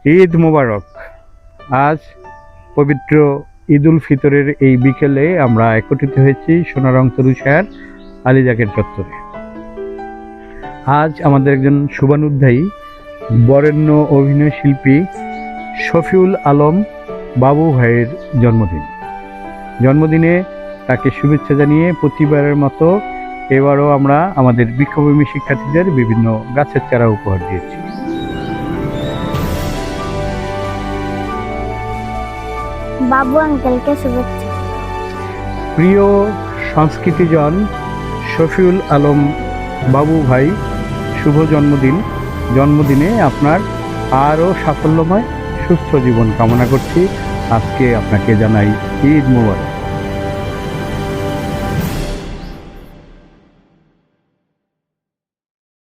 ঈদ মোবারক। আজ পবিত্র ঈদ উল ফিতরের এই বিকেলে আমরা একত্রিত হয়েছি সোনারং তরুশার আলীজাকের চত্বরে। আজ আমাদের একজন শুভানুধ্যায়ী বরেণ্য অভিনয় শিল্পী শফিউল আলম বাবু ভাইয়ের জন্মদিনে তাকে শুভেচ্ছা জানিয়ে প্রতিবারের মতো এবারও আমরা আমাদের বৃক্ষপ্রেমী শিক্ষার্থীদের বিভিন্ন গাছের চারা উপহার দিয়েছি। বাবু আঙ্কেলকে শুভেচ্ছা। প্রিয় সংস্কৃতিজন শফিউল আলম বাবু ভাই, শুভ জন্মদিনে আপনার আরও সাফল্যময় সুস্থ জীবন কামনা করছি। আজকে আপনাকে জানাই ঈদ মোবারক।